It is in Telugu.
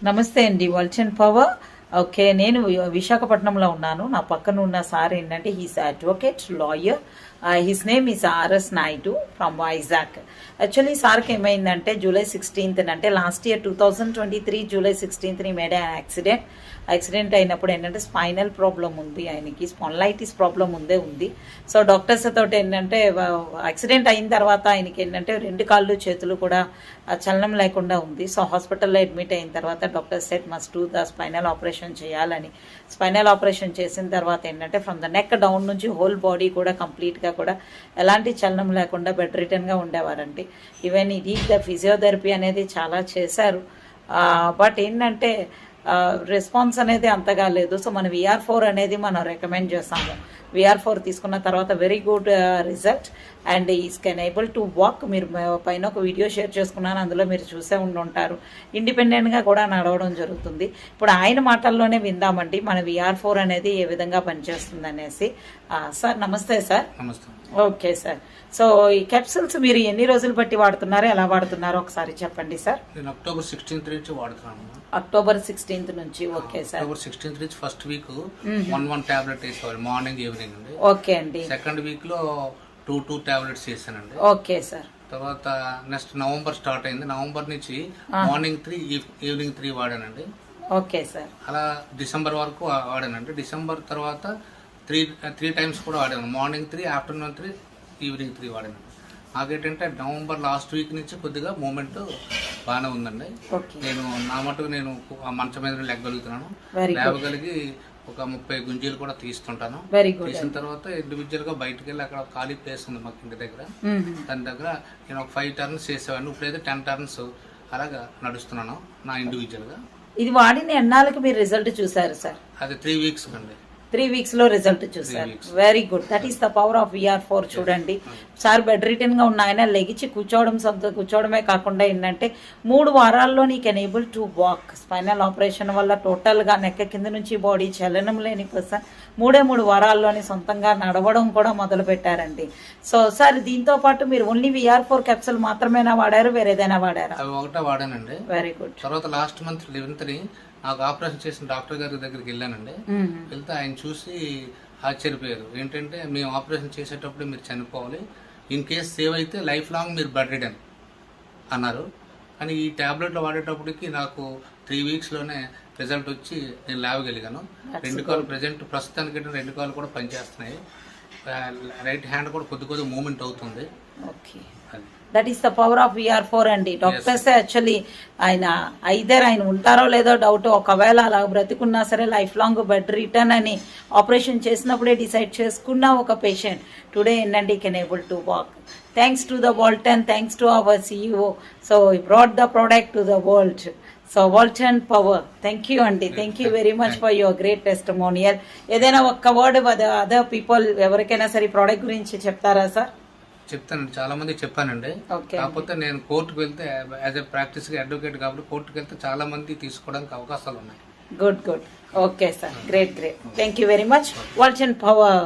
నమస్తే అండి, వల్చన్ పవర్. ఓకే, నేను విశాఖపట్నంలో ఉన్నాను. నా పక్కన ఉన్న సార్ ఏంటంటే he's advocate lawyer. His name is RS Naidu from Vizag. Actually సార్కి ఏమైందంటే జూలై 16th అంటే last year 2023 July 16th made accident అయినప్పుడు ఏంటంటే స్పైనల్ ప్రాబ్లం ఉంది, ఆయనకి స్పాండిలైటిస్ ప్రాబ్లం ఉంది. సో డాక్టర్స్ తోటి ఏంటంటే యాక్సిడెంట్ అయిన తర్వాత ఆయనకి ఏంటంటే 2 కాళ్ళు చేతులు కూడా చలనం లేకుండా ఉంది. సో హాస్పిటల్లో అడ్మిట్ అయిన తర్వాత doctor set must do the spinal operation చేయాలని. స్పైనల్ ఆపరేషన్ చేసిన తర్వాత ఏంటంటే ఫ్రమ్ ద నెక్ డౌన్ నుంచి హోల్ బాడీ కూడా కంప్లీట్గా కూడా ఎలాంటి చలనం లేకుండా బెడ్ రిటర్న్గా ఉండేవారండి. ఈవెన్ ఇది ద ఫిజియోథెరపీ అనేది చాలా చేశారు. బట్ ఏంటంటే రెస్పాన్స్ అనేది అంతగా లేదు. సో మన VR4 అనేది మనం రికమెండ్ చేస్తాము. VR4 తీసుకున్న తర్వాత very good result and is can able to walk. మీరు పైన ఒక వీడియో షేర్ చేసుకున్నాను, అందులో మీరు చూసే ఉంటారు. ఇండిపెండెంట్గా కూడా నడవడం జరుగుతుంది. ఇప్పుడు ఆయన మాటల్లోనే విందామండి మన VR4 అనేది ఏ విధంగా పనిచేస్తుంది అనేసి. సార్ నమస్తే సార్. నమస్తే. ఓకే సార్, సో ఈ క్యాప్సూల్స్ మీరు ఎన్ని రోజులు బట్టి వాడుతున్నారో, ఎలా వాడుతున్నారో ఒకసారి చెప్పండి సార్. నేను అక్టోబర్ 16th నుంచి వాడుతున్నాను. అక్టోబర్ 16th నుంచి. Okay sir. అక్టోబర్ 16th నుంచి ఫస్ట్ వీక్ 1 టాబ్లెట్ వేసేవాళ్ళు మార్నింగ్ ఈవినింగ్ అండి. ఓకే అండి. సెకండ్ వీక్ లో 2 టాబ్లెట్స్ వేసానండి. Okay sir. తర్వాత నెక్స్ట్ నవంబర్ స్టార్ట్ అయింది. నవంబర్ నుంచి మార్నింగ్ 3 ఈవినింగ్ 3 వాడానండి. Okay sir. అలా డిసెంబర్ వరకు వాడానండి. డిసెంబర్ తర్వాత 3 టైమ్స్ కూడా వాడాను. మార్నింగ్ 3, ఆఫ్టర్నూన్ 3, ఈవినింగ్ 3 వాడాను. నాకేంటంటే నవంబర్ లాస్ట్ వీక్ నుంచి కొద్దిగా మూమెంట్ బాగానే ఉందండి. నేను నా మటుకు నేను మంచం మీద లెగ్గలుగుతున్నాను, లేవగలిగి ఒక 30 గుంజీలు కూడా తీస్తుంటాను. తీసిన తర్వాత ఇండివిజువల్ గా బయటకు వెళ్ళి అక్కడ ఖాళీ ప్లేస్ ఉంది మాకు ఇంటి దగ్గర, దాని దగ్గర నేను ఒక 5 టర్న్స్ చేసేవాడిని. ఇప్పుడైతే 10 టర్న్స్ అలాగా నడుస్తున్నాను నా ఇండివిజువల్ గా. ఇది వాడిన ఎన్నాళ్ళకి మీరు రిజల్ట్ చూసారు సార్? అది 3 వీక్స్ అండి. 3 weeks లో రిజల్ట్ చూసారు. Very good. That is the power of VR4. చూడండి సార్, బెడ్ రిటర్న్ గా ఉన్న ఆయన లెగిచి కూర్చోవడమే కాకుండా ఏంటంటే 3 వారాల్లో నీ can able to walk. Spinal operation వల్ల టోటల్ గా నెక్క కింద నుంచి బాడీ చలనం లేని పర్సన్ 3 వారాల్లోని సొంతంగా నడవడం కూడా మొదలు పెట్టారండి. సో సార్, దీంతో పాటు మీరు ఓన్లీ VR4 క్యాప్సూల్ మాత్రమేనా వాడారు, వేరేదైనా వాడారా? అవి ఒకటే వాడానండి. Very good. తర్వాత లాస్ట్ మంత్ 11th నాకు ఆపరేషన్ చేసిన డాక్టర్ గారి దగ్గరికి వెళ్ళానండి. వెళ్తే ఆయన చూసి ఆశ్చర్యపోయారు. ఏంటంటే మేము ఆపరేషన్ చేసేటప్పుడు మీరు చనిపోవాలి, ఇన్ కేస్ సేవ్ అయితే లైఫ్ లాంగ్ మీరు బెడ్ రిడన్ అన్నారు. కానీ ఈ ట్యాబ్లెట్లు వాడేటప్పటికి నాకు 3 వీక్స్లోనే రిజల్ట్ వచ్చి నేను లేవగలిగాను. 2 కాళ్ళు ప్రజెంట్ ప్రస్తుతానికి 2 కాళ్ళు కూడా పనిచేస్తున్నాయి. రైట్ హ్యాండ్ కూడా కొద్ది మూమెంట్ అవుతుంది. Okay, that is the power of VR4 అండి. డాక్టర్స్ యాక్చువల్లీ ఆయన ఉంటారో లేదో డౌట్. ఒకవేళ అలా బ్రతికున్నా సరే లైఫ్ లాంగ్ బెడ్ రిటర్న్ అని ఆపరేషన్ చేసినప్పుడే డిసైడ్ చేసుకున్న ఒక పేషెంట్ టుడే ఏంటంటే can able to walk. Thanks to the Walton, thanks to our CEO. So brought the product to the world. So Walton power, thank you అండి. Thank you very much for your great testimonial. ఏదైనా ఒక్క వర్డ్ అదర్ పీపుల్ ఎవరికైనా సరే ఈ ప్రోడక్ట్ గురించి చెప్తారా సార్? చెప్తానండి, చాలా మందికి చెప్పానండి. కాకపోతే నేను కోర్టుకు వెళ్తే యాజ్ ఎ ప్రాక్టీస్ అడ్వకేట్ కాబట్టి కోర్టుకు వెళ్తే చాలా మంది తీసుకోవడానికి అవకాశాలు ఉన్నాయి. Good. Okay sir, great. Thank you very much. Walton power.